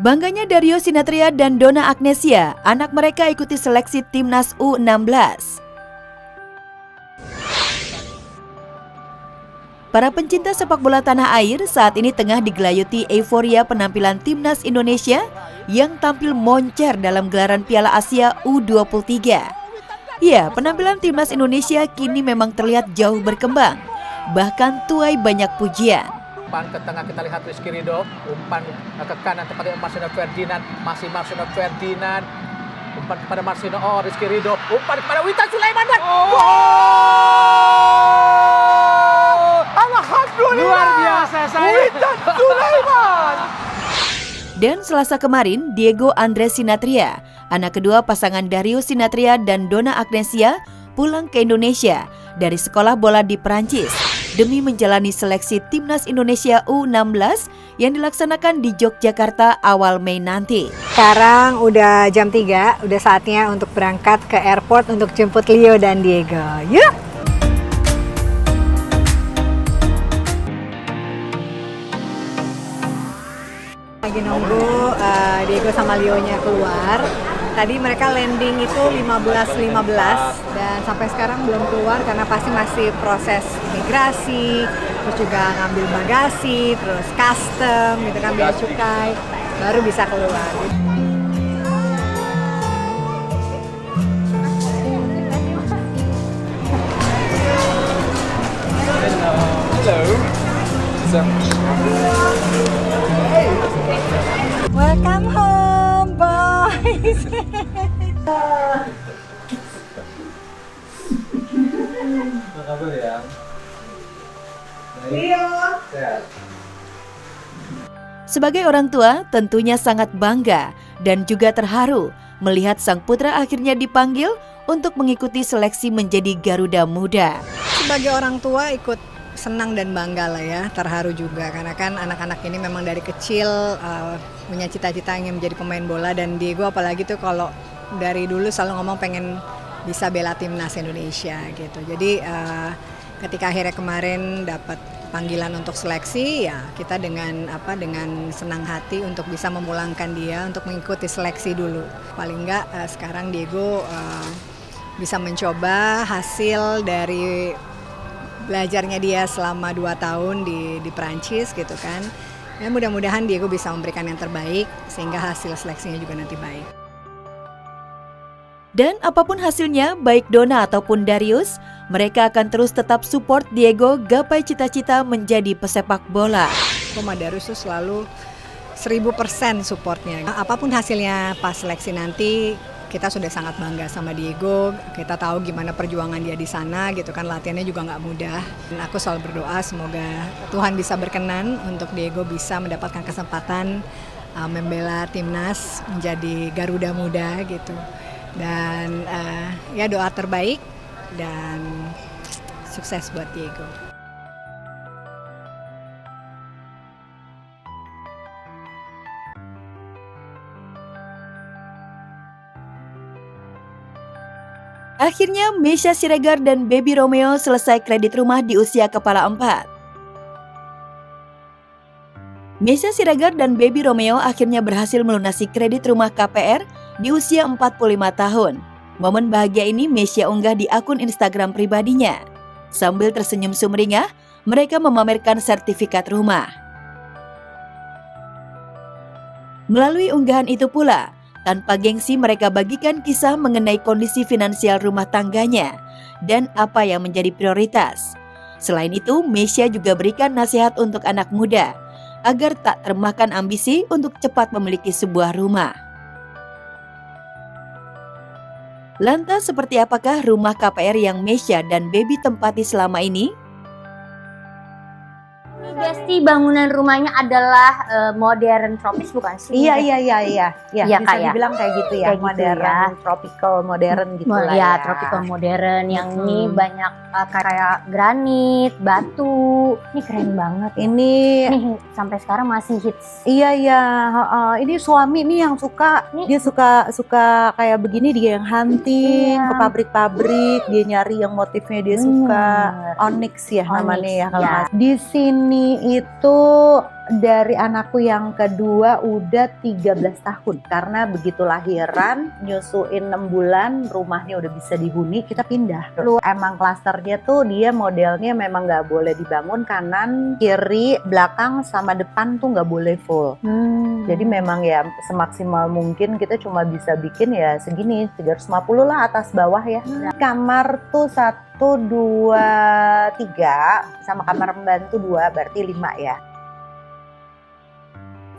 Bangganya Dario Sinathrya dan Donna Agnesia, anak mereka ikuti seleksi Timnas U16. Para pencinta sepak bola tanah air saat ini tengah digelayuti euforia penampilan Timnas Indonesia yang tampil moncer dalam gelaran Piala Asia U23. Ya, penampilan Timnas Indonesia kini memang terlihat jauh berkembang, bahkan tuai banyak pujian. Umpan ke tengah kita lihat Rizky Ridho, umpan ke kanan kepada Marcelino Ferdinand, masih Marcelino Ferdinand, umpan kepada Marcelino, Rizky Ridho, umpan kepada Witan Sulaiman dan alhamdulillah, luar biasa saya. Witan Sulaiman. Dan Selasa kemarin, Diego Andres Sinathrya, anak kedua pasangan Dario Sinathrya dan Donna Agnesia, pulang ke Indonesia dari sekolah bola di Perancis demi menjalani seleksi Timnas Indonesia U16 yang dilaksanakan di Yogyakarta awal Mei nanti. Sekarang udah jam 3, udah saatnya untuk berangkat ke airport untuk jemput Leo dan Diego. Yuk! Lagi nunggu Diego sama Leo-nya keluar. Tadi mereka landing itu 15.15 dan sampai sekarang belum keluar karena pasti masih proses imigrasi, terus juga ngambil bagasi, terus custom gitu kan, bea cukai, baru bisa keluar. Welcome home, boys. Apa kabar ya? Leo. Sebagai orang tua, tentunya sangat bangga dan juga terharu melihat sang putra akhirnya dipanggil untuk mengikuti seleksi menjadi Garuda Muda. Sebagai orang tua ikut senang dan bangga lah ya, terharu juga karena kan anak-anak ini memang dari kecil punya cita-cita ingin menjadi pemain bola, dan Diego apalagi tuh kalau dari dulu selalu ngomong pengen bisa bela timnas Indonesia gitu. Jadi ketika akhirnya kemarin dapat panggilan untuk seleksi, ya kita dengan senang hati untuk bisa memulangkan dia untuk mengikuti seleksi dulu. Paling enggak sekarang Diego bisa mencoba hasil dari belajarnya dia selama 2 tahun di Perancis gitu kan. Ya mudah-mudahan Diego bisa memberikan yang terbaik sehingga hasil seleksinya juga nanti baik. Dan apapun hasilnya, baik Donna ataupun Darius, mereka akan terus tetap support Diego gapai cita-cita menjadi pesepak bola. Sama Darius tuh selalu 1000% supportnya. Apapun hasilnya pas seleksi nanti, kita sudah sangat bangga sama Diego. Kita tahu gimana perjuangan dia di sana gitu kan, latihannya juga nggak mudah. Dan aku selalu berdoa semoga Tuhan bisa berkenan untuk Diego bisa mendapatkan kesempatan membela timnas menjadi Garuda Muda gitu. Dan ya doa terbaik dan sukses buat Diego. Akhirnya Meisya Siregar dan Baby Romeo selesai kredit rumah di usia kepala 4. Meisya Siregar dan Baby Romeo akhirnya berhasil melunasi kredit rumah KPR di usia 45 tahun. Momen bahagia ini Meisya unggah di akun Instagram pribadinya. Sambil tersenyum sumringah, mereka memamerkan sertifikat rumah. Melalui unggahan itu pula, tanpa gengsi mereka bagikan kisah mengenai kondisi finansial rumah tangganya dan apa yang menjadi prioritas. Selain itu, Meisya juga berikan nasihat untuk anak muda agar tak termakan ambisi untuk cepat memiliki sebuah rumah. Lantas seperti apakah rumah KPR yang Meisya dan Baby tempati selama ini? Besti bangunan rumahnya adalah modern tropis bukan sih? Iya, Ya, bisa Kak, ya? dibilang kayak gitu ya, Kayak gitu modern, ya. tropical modern gitu lah Ya, ya. tropical modern yang ini banyak kayak granit, batu. Ini keren banget. Ini Nih sampai sekarang masih hits. iya, ini suami nih yang suka, dia suka kayak begini, dia yang hunting Iya. ke pabrik-pabrik, dia nyari yang motifnya dia suka. Onyx ya Onyx, namanya ya kalau ya. Mas. Di sini itu dari anakku yang kedua udah 13 tahun. Karena begitu lahiran, nyusuin 6 bulan, rumahnya udah bisa dihuni, kita pindah. Lu emang klasternya tuh dia modelnya memang nggak boleh dibangun kanan, kiri, belakang, sama depan tuh nggak boleh full. Jadi memang ya semaksimal mungkin kita cuma bisa bikin ya segini, 350 lah atas bawah ya. Kamar tuh 1, 2, 3, sama kamar pembantu 2, berarti 5 ya.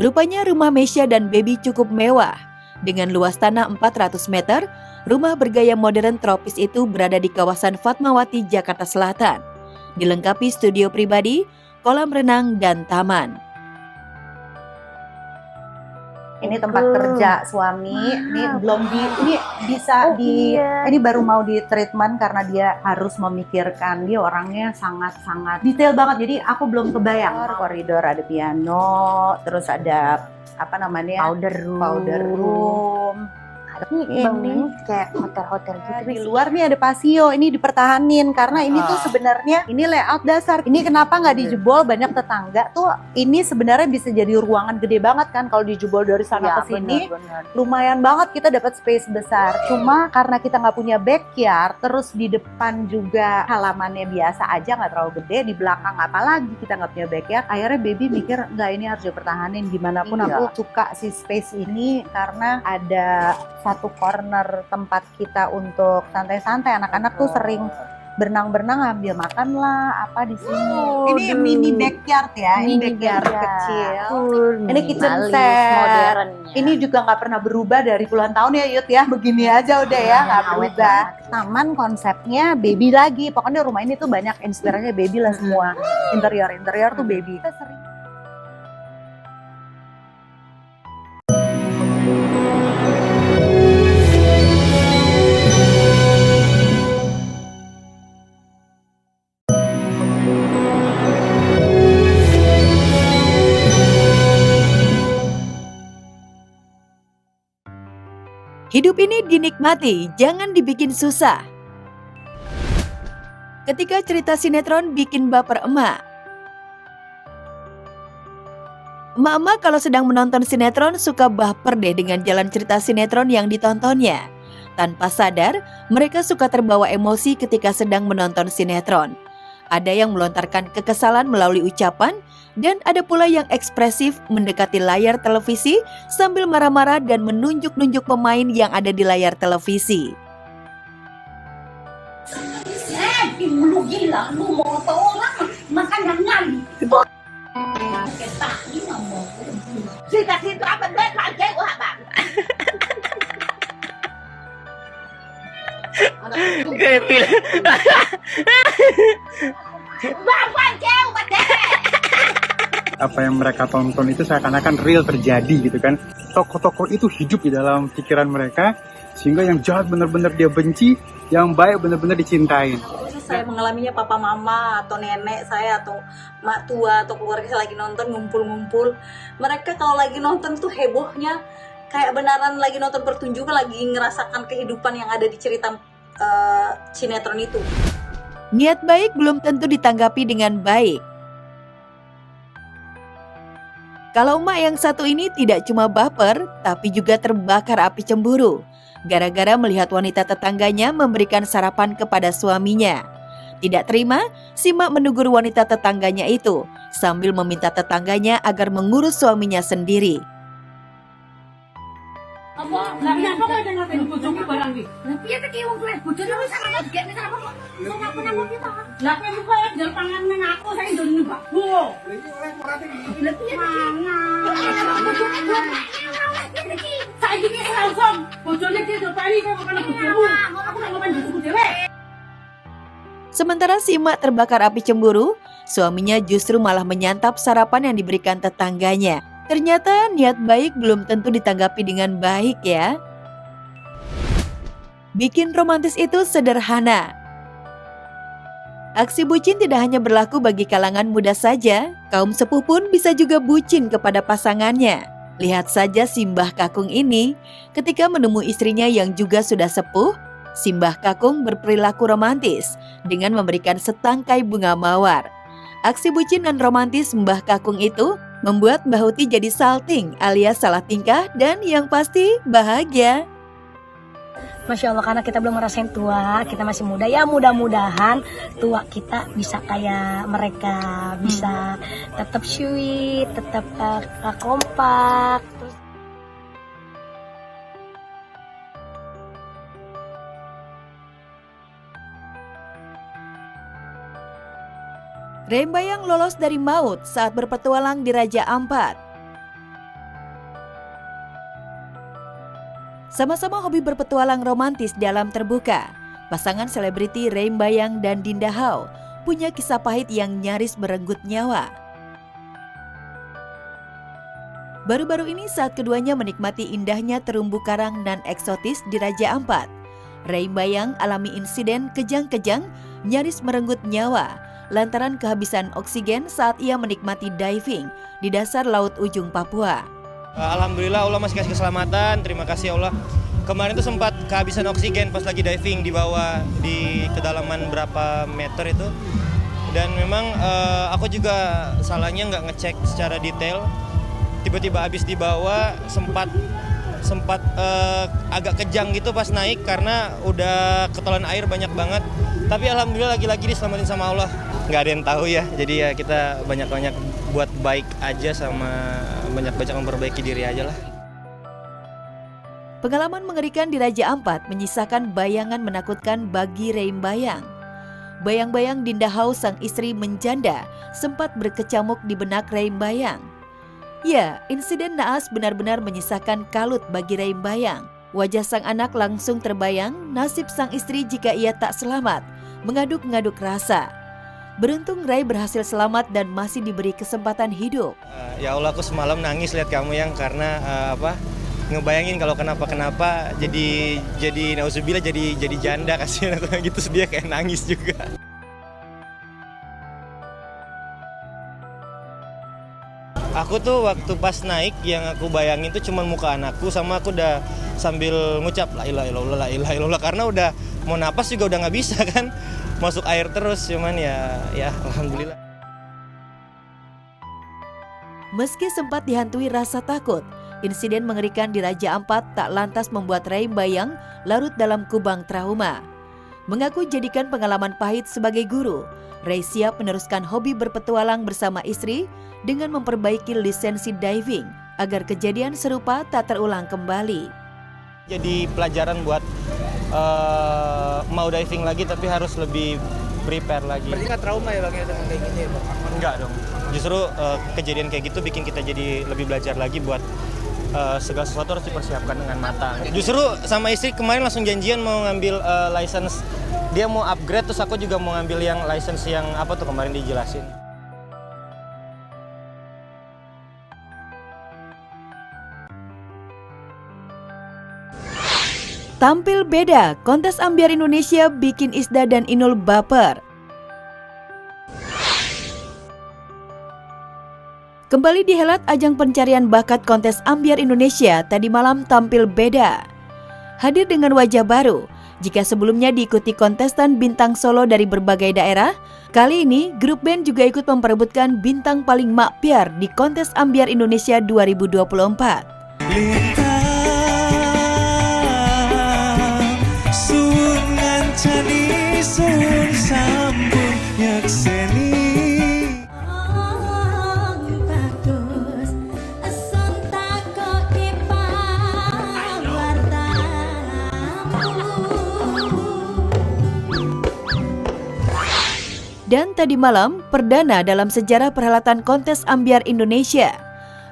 Rupanya rumah Mesya dan Baby cukup mewah. Dengan luas tanah 400 meter, rumah bergaya modern tropis itu berada di kawasan Fatmawati, Jakarta Selatan. Dilengkapi studio pribadi, kolam renang, dan taman. Ini tempat kerja suami, ini belum ini bisa ini baru mau di treatment karena dia harus memikirkan, dia orangnya sangat-sangat detail banget, jadi aku belum kebayang. Koridor ada piano, terus ada apa namanya powder room. Ini bangunannya kayak hotel-hotel gitu. Di luar nih ada pasio, ini dipertahanin karena ini tuh sebenarnya ini layout dasar. Ini kenapa nggak dijebol, banyak tetangga tuh ini sebenarnya bisa jadi ruangan gede banget kan kalau dijebol dari sana ke sini. Lumayan banget kita dapat space besar. Cuma karena kita nggak punya backyard, terus di depan juga halamannya biasa aja nggak terlalu gede, di belakang apalagi kita nggak punya backyard. Akhirnya Baby mikir nggak, ini harus dipertahanin gimana pun. Aku suka si space ini karena ada satu corner tempat kita untuk santai-santai. Anak-anak tuh sering berenang-berenang, ambil makan lah apa di sini. Ini mini backyard ya, ini backyard kecil. Ini kitchen set. Modernnya. Ini juga nggak pernah berubah dari puluhan tahun ya Yud ya. Begini aja udah ya, nggak berubah. Taman konsepnya Baby lagi. Pokoknya rumah ini tuh banyak inspirasinya Baby lah semua. Interior tuh Baby. Kita sering Hidup ini dinikmati, jangan dibikin susah. Ketika cerita sinetron bikin baper emak. Emak-emak kalau sedang menonton sinetron suka baper deh dengan jalan cerita sinetron yang ditontonnya. Tanpa sadar, mereka suka terbawa emosi ketika sedang menonton sinetron. Ada yang melontarkan kekesalan melalui ucapan, dan ada pula yang ekspresif mendekati layar televisi sambil marah-marah dan menunjuk-nunjuk pemain yang ada di layar televisi. Lu gila, lu mau tau orang makan yang ngali. Kita ini ngomong. Situ apa deh pakai wah bang. Bang jauh badai. Apa yang mereka tonton itu seakan-akan real terjadi gitu kan. Tokoh-tokoh itu hidup di dalam pikiran mereka, sehingga yang jahat benar-benar dia benci, yang baik benar-benar dicintain. Saya mengalaminya papa mama atau nenek saya atau mak tua atau keluarga saya lagi nonton ngumpul-ngumpul. Mereka kalau lagi nonton tuh hebohnya kayak beneran lagi nonton pertunjukan, lagi ngerasakan kehidupan yang ada di cerita sinetron itu. Niat baik belum tentu ditanggapi dengan baik. Kalau emak yang satu ini tidak cuma baper, tapi juga terbakar api cemburu. Gara-gara melihat wanita tetangganya memberikan sarapan kepada suaminya. Tidak terima, si mak menegur wanita tetangganya itu, sambil meminta tetangganya agar mengurus suaminya sendiri. Apa? Kenapa kau jangan ngatain bojomu barang iki? Lah piye ta ki wong tuwek bojone wis ora gak nek apa. Wong apa nang kita? Lah kowe kok ya njol pangan nang aku saya njol nang bakku. Iki oleh ora iki. Lah piye iki? Saiki ki langsung bojone ki dopani kok makan bojomu. Aku nang ngomong bojoku dhewe. Sementara si mak terbakar api cemburu, suaminya justru malah menyantap sarapan yang diberikan tetangganya. Ternyata niat baik belum tentu ditanggapi dengan baik ya. Bikin romantis itu sederhana. Aksi bucin tidak hanya berlaku bagi kalangan muda saja, kaum sepuh pun bisa juga bucin kepada pasangannya. Lihat saja Simbah Kakung ini, ketika menemui istrinya yang juga sudah sepuh, Simbah Kakung berperilaku romantis dengan memberikan setangkai bunga mawar. Aksi bucin dan romantis Mbah Kakung itu membuat Mbah Uti jadi salting alias salah tingkah dan yang pasti bahagia. Masya Allah, karena kita belum ngerasain tua, kita masih muda. Ya mudah-mudahan tua kita bisa kayak mereka, bisa tetap sweet, tetap kompak. Terus Rembayang lolos dari maut saat berpetualang di Raja Ampat. Sama-sama hobi berpetualang romantis di alam terbuka, pasangan selebriti Rembayang dan Dinda Hau punya kisah pahit yang nyaris merenggut nyawa. Baru-baru ini saat keduanya menikmati indahnya terumbu karang nan eksotis di Raja Ampat, Rembayang alami insiden kejang-kejang nyaris merenggut nyawa lantaran kehabisan oksigen saat ia menikmati diving di dasar laut ujung Papua. Alhamdulillah Allah masih kasih keselamatan, terima kasih Allah. Kemarin tuh sempat kehabisan oksigen pas lagi diving di bawah di kedalaman berapa meter itu. Dan memang aku juga salahnya nggak ngecek secara detail. Tiba-tiba habis di bawah sempat agak kejang gitu pas naik karena udah ketelan air banyak banget. Tapi alhamdulillah lagi-lagi diselamatin sama Allah. Nggak ada yang tahu ya, jadi ya kita banyak-banyak buat baik aja sama banyak-banyak memperbaiki diri aja lah. Pengalaman mengerikan di Raja Ampat menyisakan bayangan menakutkan bagi Rembayang. Bayang-bayang Dinda Hau sang istri menjanda sempat berkecamuk di benak Rembayang. Ya, insiden naas benar-benar menyisakan kalut bagi Rembayang. Wajah sang anak langsung terbayang nasib sang istri jika ia tak selamat, mengaduk-ngaduk rasa. Beruntung Ray berhasil selamat dan masih diberi kesempatan hidup. Ya Allah, aku semalam nangis lihat kamu yang karena ngebayangin kalau kenapa-kenapa jadi nauzubillah jadi janda, kasihan atau gitu, sedih kayak nangis juga. Aku tuh waktu pas naik yang aku bayangin tuh cuma muka anakku sama aku udah sambil ngucap la ilaha illallah karena udah mau napas juga udah nggak bisa kan. Masuk air terus, cuman ya alhamdulillah. Meski sempat dihantui rasa takut, insiden mengerikan di Raja Ampat tak lantas membuat Rembayang larut dalam kubang trauma. Mengaku jadikan pengalaman pahit sebagai guru, Ray siap meneruskan hobi berpetualang bersama istri dengan memperbaiki lisensi diving agar kejadian serupa tak terulang kembali. Jadi pelajaran buat mau diving lagi tapi harus lebih prepare lagi. Berarti nggak trauma ya Bang ya dengan kayak gini ya Bang? Enggak dong. Justru kejadian kayak gitu bikin kita jadi lebih belajar lagi buat segala sesuatu harus dipersiapkan dengan matang. Justru sama istri kemarin langsung janjian mau ngambil license. Dia mau upgrade, terus aku juga mau ngambil yang license yang apa tuh kemarin dijelasin. Tampil beda, kontes ambyar Indonesia bikin Isda dan Inul baper. Kembali dihelat ajang pencarian bakat kontes ambyar Indonesia tadi malam tampil beda. Hadir dengan wajah baru, jika sebelumnya diikuti kontestan bintang solo dari berbagai daerah, kali ini grup band juga ikut memperebutkan bintang paling makpiar di kontes ambyar Indonesia 2024. Dan tadi malam, perdana dalam sejarah perhelatan kontes ambyar Indonesia,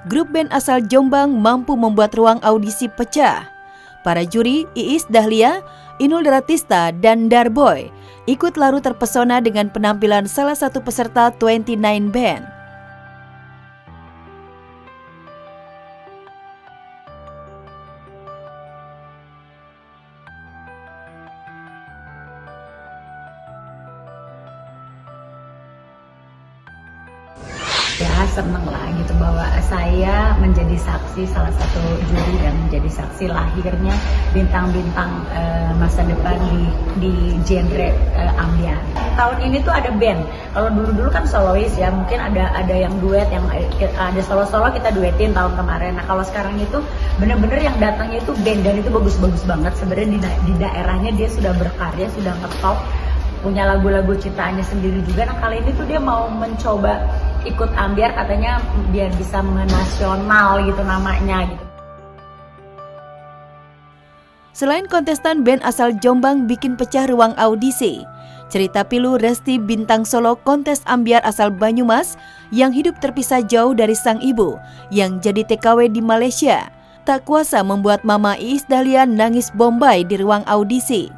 grup band asal Jombang mampu membuat ruang audisi pecah. Para juri, Iis Dahlia, Inul Daratista, dan Darboy ikut larut terpesona dengan penampilan salah satu peserta 29 Band. Ya seneng lah gitu bahwa saya menjadi saksi salah satu juri dan menjadi saksi lahirnya bintang-bintang masa depan di genre ambyar. tahun ini tuh ada band. Kalau dulu kan solois ya, mungkin ada yang duet, yang ada solo-solo kita duetin tahun kemarin. Nah kalau sekarang itu bener-bener yang datangnya itu band, dan itu bagus-bagus banget. Sebenarnya di daerahnya dia sudah berkarya, sudah ngetop, punya lagu-lagu ciptaannya sendiri juga. Nah kali ini tuh dia mau mencoba ikut ambiar, katanya biar bisa menasional gitu namanya gitu. Selain kontestan band asal Jombang bikin pecah ruang audisi, cerita pilu Resti bintang solo kontes ambiar asal Banyumas yang hidup terpisah jauh dari sang ibu yang jadi TKW di Malaysia tak kuasa membuat Mama Iis Dahlia nangis bombay di ruang audisi.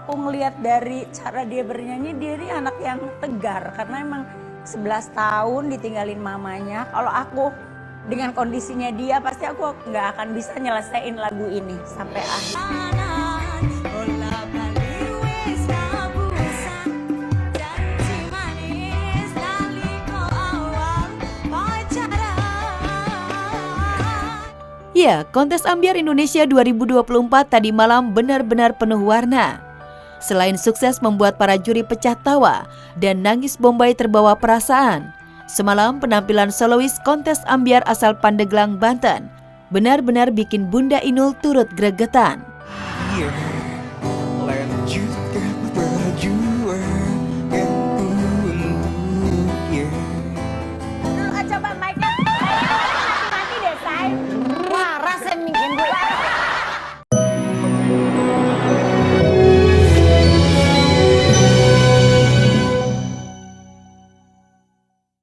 Aku ngelihat dari cara dia bernyanyi, dia ini anak yang tegar karena emang 11 tahun ditinggalin mamanya. Kalau aku dengan kondisinya dia, pasti aku nggak akan bisa nyelesain lagu ini sampai akhir. Ya, kontes ambiar Indonesia 2024 tadi malam benar-benar penuh warna. Selain sukses membuat para juri pecah tawa dan nangis bombay terbawa perasaan, semalam penampilan solois kontes ambiar asal Pandeglang, Banten benar-benar bikin Bunda Inul turut gregetan.